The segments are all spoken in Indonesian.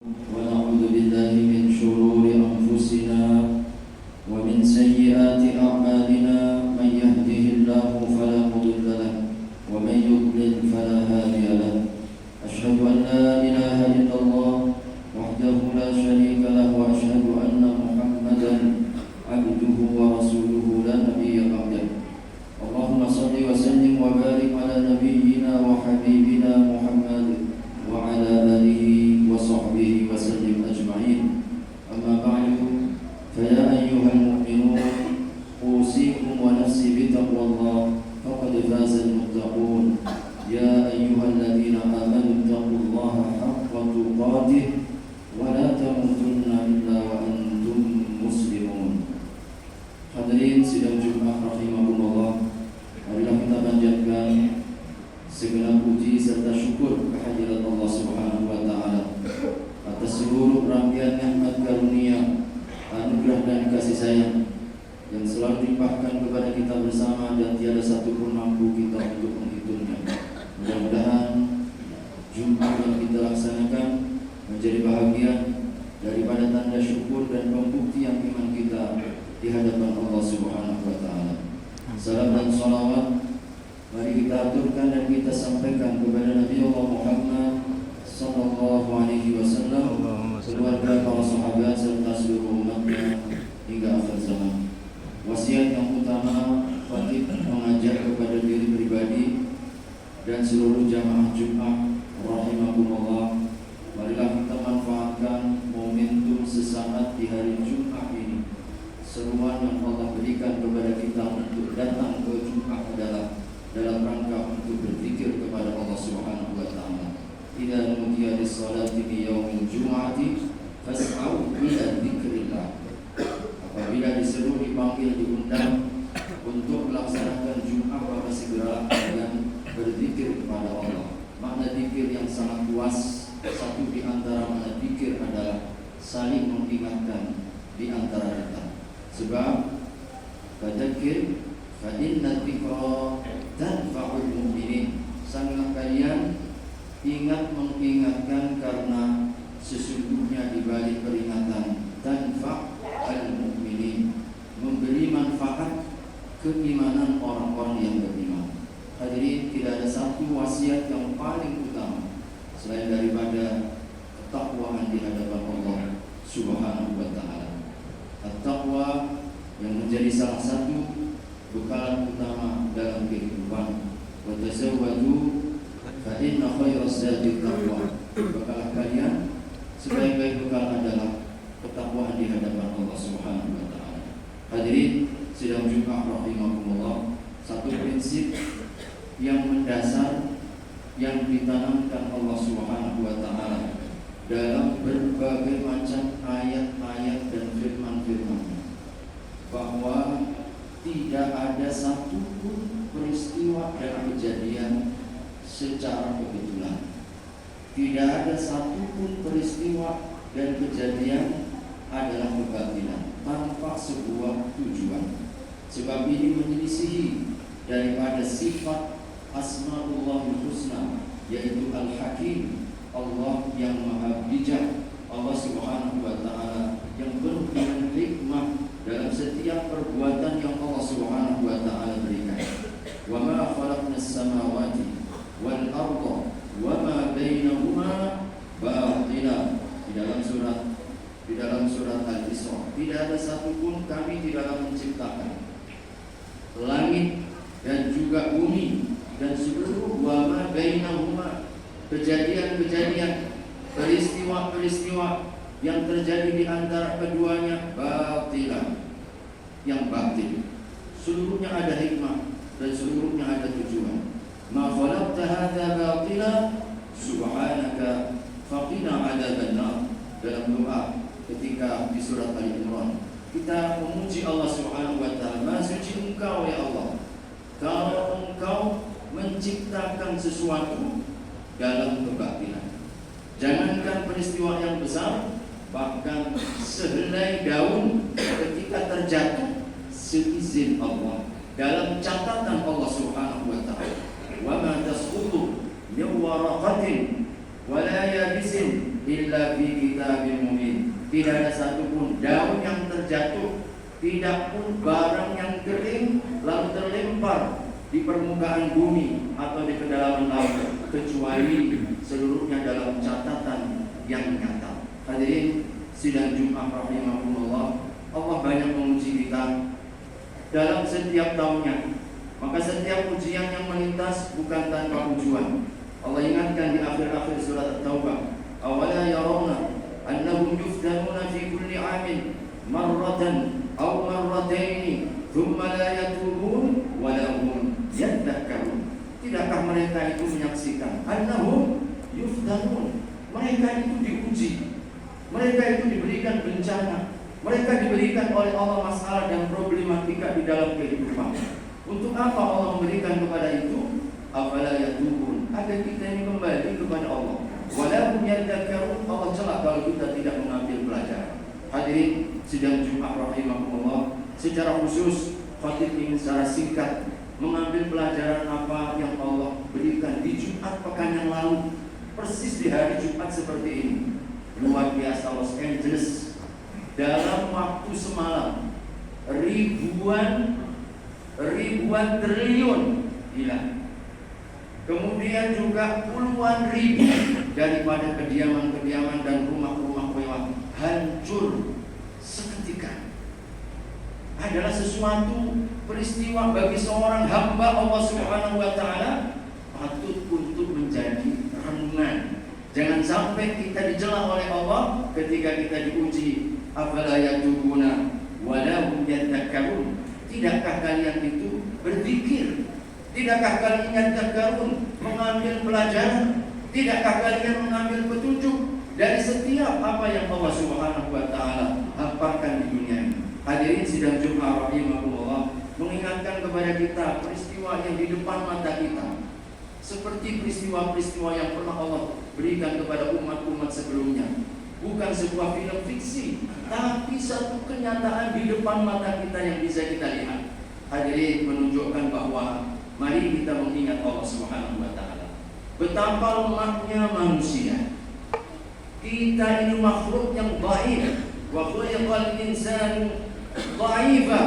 ونعوذ بالله من شرور أنفسنا ومن سيئات أعمالنا من يهده الله فلا مضل له ومن يضلل فلا هادي له أشهد أن لا إله إلا الله وحده لا شريك له وأشهد أن محمدا عبده ورسوله لا نبي بعده اللهم صل وسلم وبارك على نبينا وحبيبنا محمد وعلى آله وصحبه وسلم أجمعين أما بعد فيا أيها المؤمنون أوصيكم ونفسي بتقوى الله فقد فاز المتقون يا أيها الذين آمنوا اتقوا الله حق تقاته ولا تموتن إلا وأنتم مسلمون. Hadirin sidang Jumat rahimakumullah, marilah kita panjatkan segenap puji serta syukur kehadirat Allah Subhanahu wa taala atas seluruh rangkaian nikmat karunia, anugerah dan kasih sayang yang selalu dilimpahkan kepada kita bersama dan tiada satu pun mampu kita untuk menghitungnya. Mudah-mudahan Jumat yang kita laksanakan menjadi bahagian daripada tanda syukur dan pembuktian iman kita di hadapan Allah Subhanahu wa taala. Salam dan salawat mari kita aturkan dan kita sampaikan kepada Nabi Allah Muhammad sallallahu alaihi wasallam, keluarga, para sahabat serta seluruh umatnya hingga akhir zaman. Wasiat yang utama wajib mengajak kepada diri pribadi dan seluruh jamaah Jumat rahimakumullah, marilah kita manfaatkan momentum sesaat di hari Jumat ini. Seruan yang Allah berikan kepada kita untuk datang ke Jumat adalah dalam rangka untuk berzikir kepada Allah Subhanahu wa taala. Idza nudiya lis-salati fi yaumil jum'ati fas'au ila dzikrillah. Apabila diseru, dipanggil, diundang untuk melaksanakan Jumat, maka segera kalian berzikir kepada Allah. Makna zikir yang sangat luas. Satu di antara makna zikir adalah saling mengingatkan di antara kita. Sebab fadzakir fa inna dzikra tanfa'ul mu'minin. Sangatlah kalian ingat mengingatkan karena sesungguhnya di balik peringatan tanfa'ul mu'minin, memberi manfaat keimanan orang-orang yang beriman. Hadirin, tidak ada satu wasiat yang paling utama selain daripada ketakwaan di hadapan Allah Subhanahu wa taala. At-taqwa yang menjadi salah satu bekalan utama dalam kehidupan. Wa tazawwadu fa inna khairaz zadi taqwa. Bekalan kalian, sebaik-baik bekal adalah ketakwaan di hadapan Allah Subhanahu wa taala. Hadirin sidang Jumat rahimakumullah, satu prinsip yang mendasar yang ditanamkan Allah Subhanahu wa taala dalam berbagai macam ayat-ayat dan firman-firman, bahwa tidak ada satupun peristiwa dan kejadian secara kebetulan. Tidak ada satupun peristiwa dan kejadian adalah kebatilan tanpa sebuah tujuan. Sebab ini menyelisihi daripada sifat Asma'ullahil Husna, yaitu Al-Hakim, Allah yang Maha Bijak, Allah Subhanahu wa taala yang penuh dengan hikmah dalam setiap perbuatan yang Allah Subhanahu wa taala berikan. Wa ma khalaqnas samawati wal arda wa ma bainahuma batila. Di dalam surat Al-Isra, tidak ada satupun kami di dalam menciptakan langit dan juga bumi dan seluruh wa ma bainahuma, kejadian-kejadian, peristiwa-peristiwa yang terjadi di antara keduanya batilah, yang batil. Seluruhnya ada hikmah dan seluruhnya ada tujuan. Ma khalaqta hadza batila subhanaka faqina adzabannar. Dalam doa ketika di surat Ali Imran, kita memuji Allah Subhanahu wa taala, Maha suci Engkau ya Allah, kalau Engkau menciptakan sesuatu dalam kebatilan. Jangankan peristiwa yang besar, bahkan sehelai daun ketika terjatuh seizin Allah, dalam catatan Allah Subhanahu wa taala. Wa ma tasqutu min waraqatin wa la yabisin illa fi kitabim mubin. Tidak ada satupun daun yang terjatuh, tidak pun barang yang kering lalu terlempar di permukaan bumi atau di kedalaman laut, kecuali seluruhnya dalam catatan yang nyata. Hadirin sidang Jumat rahimahumullah, Allah banyak menguji kita dalam setiap tahunnya. Maka setiap ujian yang melintas bukan tanpa tujuan. Allah ingatkan di akhir-akhir surat At-Taubah, awala yarawna annahum yuftanuna fi kulli 'amin marratan aw marrataini thumma la yatubun wa lahum yadhakkarun. Tidakkah mereka itu menyaksikan annahum yuftanun, mereka itu diuji, mereka itu diberikan bencana, mereka diberikan oleh Allah masalah dan problematika di dalam kehidupan. Untuk apa Allah memberikan kepada itu? Afala yatubun, agar kita ini kembali kepada Allah. Walahum yadhakkarun, Allah celak kalau kita tidak mengambil pelajaran. Hadirin sidang Jumat rahimahumullah, secara khusus khatib ingin secara singkat mengambil pelajaran apa yang Allah berikan di Jumat pekan yang lalu, persis di hari Jumat seperti ini. Luar biasa, Los Angeles dalam waktu semalam ribuan triliun hilang. Kemudian juga puluhan ribu daripada kediaman-kediaman dan rumah-rumah mewah hancur seketika. Adalah sesuatu peristiwa bagi seorang hamba Allah Subhanahu wa taala patut untuk menjadi renungan. Jangan sampai kita dicela oleh Allah ketika kita diuji. Afala yatubuna wa lahum yadhakkarun. Tidakkah kalian itu berzikir? Tidakkah kalian yadhakkarun, mengambil pelajaran? Tidakkah kalian mengambil petunjuk dari setiap apa yang Allah Subhanahu wa taala hamparkan di dunia ini? Hadirin sidang Jumat rahimahullah, mengingatkan kepada kita peristiwa yang di depan mata kita, seperti peristiwa-peristiwa yang pernah Allah berikan kepada umat-umat sebelumnya. Bukan sebuah film fiksi, tapi satu kenyataan di depan mata kita yang bisa kita lihat. Hadirin, menunjukkan bahwa mari kita mengingat Allah Subhanahu wa taala. Betapa lemahnya manusia. Kita ini makhluk yang dhaif, wa khuliqal insanu dha'ifa.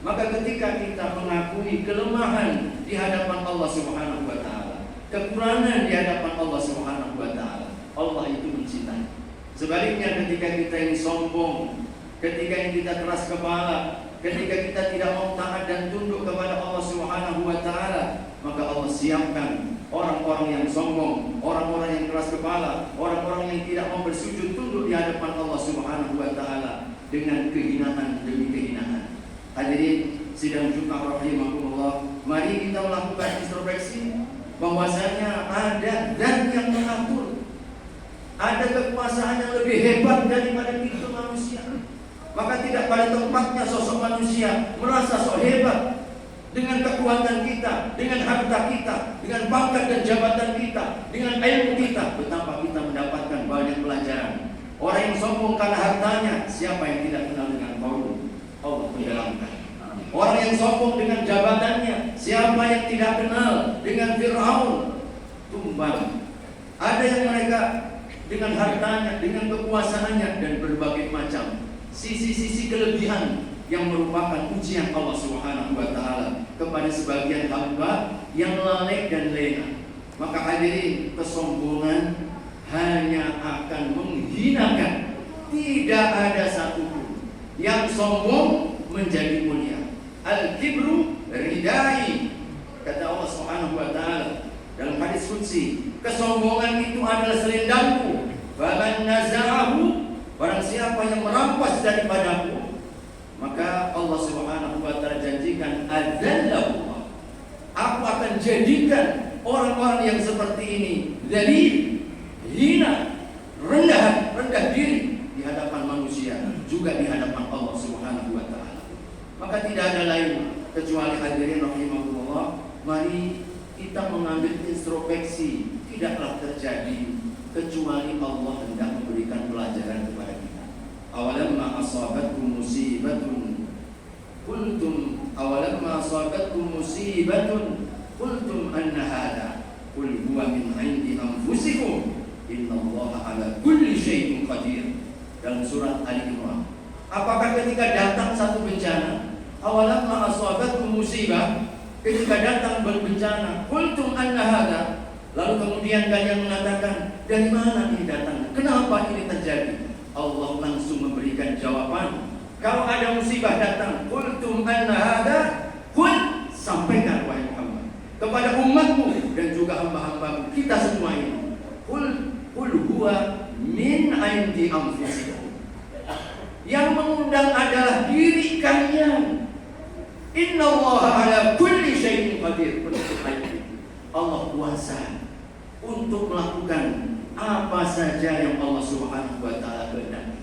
Maka ketika kita mengakui kelemahan di hadapan Allah Subhanahu wa taala, kekurangan di hadapan Allah Subhanahu wa taala, Allah itu mencintai. Sebaliknya ketika kita ini sombong, ketika ini kita keras kepala, ketika kita tidak mau taat dan tunduk kepada Allah Subhanahu wa taala, maka Allah siapkan orang-orang yang sombong, orang-orang yang keras kepala, orang-orang yang tidak mau bersujud tunduk di hadapan Allah Subhanahu wa taala dengan kehinaan demi kehinaan. Hadirin sidang Jumat rahimahumullah, mari kita melakukan introspeksi bahwasanya ada zat yang mengatur. Ada kekuasaan yang lebih hebat daripada kita manusia. Maka tidak pada tempatnya sosok manusia merasa sok hebat dengan kekuatan kita, dengan harta kita, dengan pangkat dan jabatan kita, dengan ilmu kita. Betapa kita mendapatkan banyak pelajaran. Orang yang sombong karena hartanya, siapa yang tidak kenal dengan Qarun? Allah mendalamkan. Orang yang sombong dengan jabatannya, siapa yang tidak kenal dengan Fir'aun? Tumbang. Ada yang mereka dengan hartanya, dengan kekuasaannya, dan berbagai macam sisi-sisi kelebihan yang merupakan ujian Allah Subhanahu wa taala kepada sebagian hamba yang lalai dan lena. Maka hadirin, kesombongan hanya akan menghinakan. Tidak ada satupun yang sombong menjadi mulia. Al-kibru ridai, kata Allah Subhanahu wa taala dalam hadis qudsi, kesombongan itu adalah selendangku. Faman naza'ahu, barang siapa yang merampas daripadaku, maka Allah Subhanahu wa taala janjikan adzallahu, aku akan jadikan orang-orang yang seperti ini dzalil, hina, rendah diri di hadapan manusia, juga di hadapan Allah Subhanahu wa taala. Maka tidak ada lain kecuali hadirin rahimahullah, mari kita mengambil introspeksi. Tidaklah terjadi kecuali Allah hendak memberikan pelajaran kepada kita. Awalamma asabatkum musibatun qultum anna hadha qul huwa min 'indi anfusikum Innallaha ala kulli syai'in qadir. Dalam surat Ali Imran. Apakah ketika datang satu bencana, awalamma asabatkum musibah, ketika datang bencana, qultum anna hadza, lalu kemudian kalian mengatakan, dari mana ini datang? Kenapa ini terjadi? Allah langsung memberikan jawaban. Kalau ada musibah datang, qultum anna hadza, qul, sampaikan wahai Muhammad kepada umatmu dan juga hamba-hambamu, kita semua ini. Qul huwa min 'indi anfusikum. Yang mengundang adalah diri kalian. Innallaha ala kulli syai'in qadir. Allah kuasa untuk melakukan apa saja yang Allah Subhanahu wa taala kehendaki.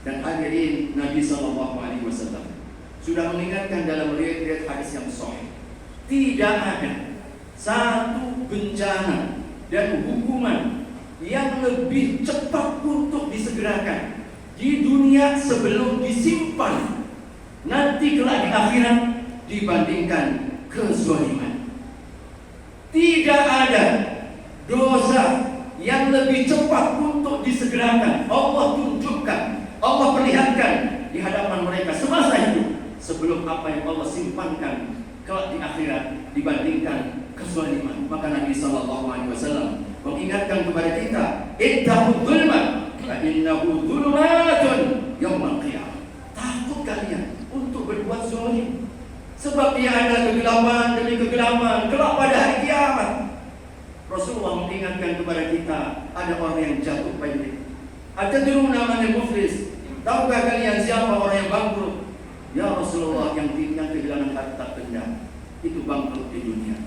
Dan hadirin, Nabi sallallahu alaihi wasallam sudah mengingatkan dalam riwayat hadis yang sahih, tidak ada satu bencana dan hukuman yang lebih cepat untuk disegerakan di dunia sebelum disimpan nanti kelak di akhirat dibandingkan kezaliman. Tidak ada dosa yang lebih cepat untuk disegerakan. Allah tunjukkan, Allah perlihatkan di hadapan mereka semasa hidup sebelum apa yang Allah simpankan kelak di akhirat dibandingkan kezaliman. Maka Nabi sallallahu alaihi wasallam mengingatkan kepada kita, ittaqud dzulma fa innahu dzulumatun yaumil qiyamah. Takut kalian untuk berbuat zalim, sebab dia ada kegelapan demi kegelapan kelak pada hari kiamat. Rasulullah mengingatkan kepada kita, ada orang yang jatuh pendek. Atadruna man al-muflis? Tahukah kalian siapa orang yang bangkrut? Ya Rasulullah, yang kehilangan harta benda itu bangkrut di dunia.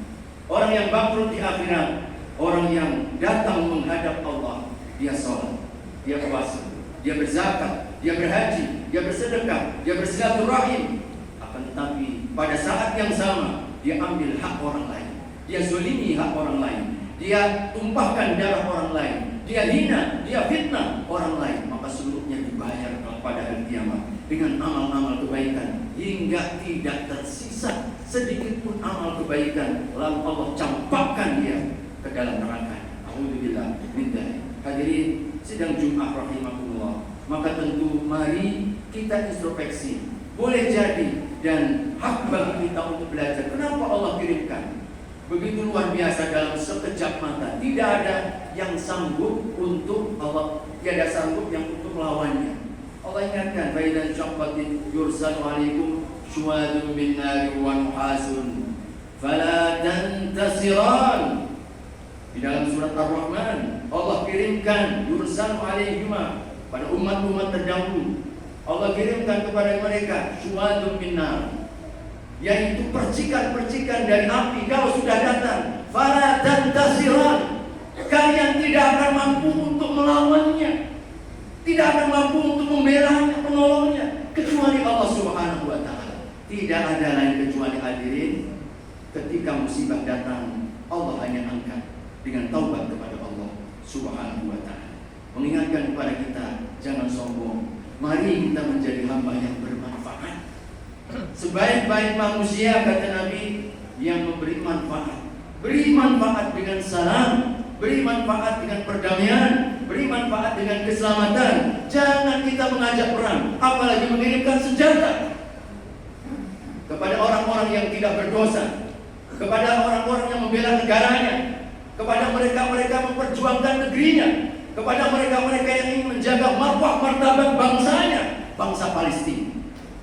Orang yang bangkrut di akhirat, orang yang datang menghadap Allah, dia sholat, dia puasa, dia berzakat, dia berhaji, dia bersedekah, dia bersilaturahim. Akan tetapi pada saat yang sama dia ambil hak orang lain, dia zalimi hak orang lain, dia tumpahkan darah orang lain, dia hina, dia fitnah orang lain, maka seluruhnya dibayar pada hari kiamat dengan amal-amal kebaikan hingga tidak tersisa sedikit pun amal kebaikan, lalu Allah campakkan dia ke dalam neraka. Alhamdulillah min dzalik. Hadirin sidang Jumat rahimakumullah, maka tentu mari kita introspeksi. Boleh jadi dan hak bagi kita untuk belajar. Kenapa Allah kirimkan begitu luar biasa dalam sekejap mata? Tidak ada yang sanggup untuk Allah, tiada sanggup yang untuk melawannya. Allah ingatkan, "Faidan syaqqatin yursalu 'alaikum syuwadun min nari wa nuhasun fala tantasiran." Di dalam surat Ar-Rahman, Allah kirimkan yursalu 'alaihima pada umat-umat terdahulu. Allah kirimkan kepada mereka syuwadun min nar, yaitu percikan-percikan dari api. Kalau sudah datang, fala tantasiran, kalian tidak akan mampu untuk melawannya, tidak akan mampu untuk membelanya, menolongnya, kecuali Allah Subhanahu wa taala. Tidak ada lain kecuali hadirin, ketika musibah datang, Allah hanya angkat dengan taubat kepada Allah Subhanahu wa taala. Mengingatkan kepada kita, jangan sombong. Mari kita menjadi hamba yang bermanfaat. Sebaik-baik manusia, kata Nabi, yang memberi manfaat. Beri manfaat dengan salam, beri manfaat dengan perdamaian, beri manfaat dengan keselamatan. Jangan kita mengajak perang, apalagi mengirimkan senjata kepada orang-orang yang tidak berdosa, kepada orang-orang yang membela negaranya, kepada mereka-mereka memperjuangkan negerinya, kepada mereka-mereka yang ingin menjaga marwah martabat bangsanya, bangsa Palestina.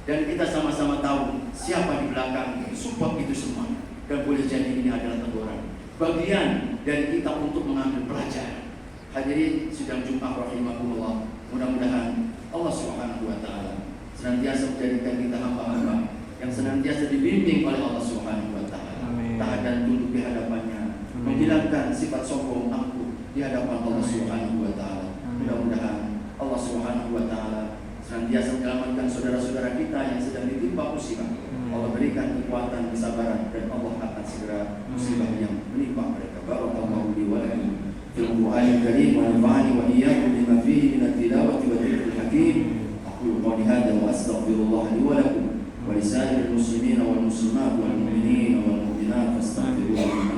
Dan kita sama-sama tahu siapa di belakang support itu semua. Dan boleh jadi ini adalah teguran, bagian dari kita untuk mengambil pelajaran. Hadirin sidang Jumat rahimahullah, mudah-mudahan Allah Subhanahu wa taala senantiasa menjadikan kita hamba-hamba yang senantiasa dibimbing oleh Allah Subhanahu wa taala, taat dan tunduk di hadapannya, menghilangkan sifat sombong angkuh di hadapan Allah Subhanahu wa taala. Mudah-mudahan Allah Subhanahu wa taala senantiasa menyelamatkan saudara-saudara kita yang sedang ditimpa musibah. Allah berikan kekuatan, kesabaran, dan Allah akan segera musibah yang menimpa mereka. Barakallahu li wa lakum fil Qur'anil Karim wa nafa'ani wa iyyakum bima fihi min at-tilawati wa dhikril hakim. Aqulu qawli hadha wa astaghfirullah li wa lakum wa li sa'iril muslimina wal muslimat wal mu'minina wal mu'minat fastaghfiruhu.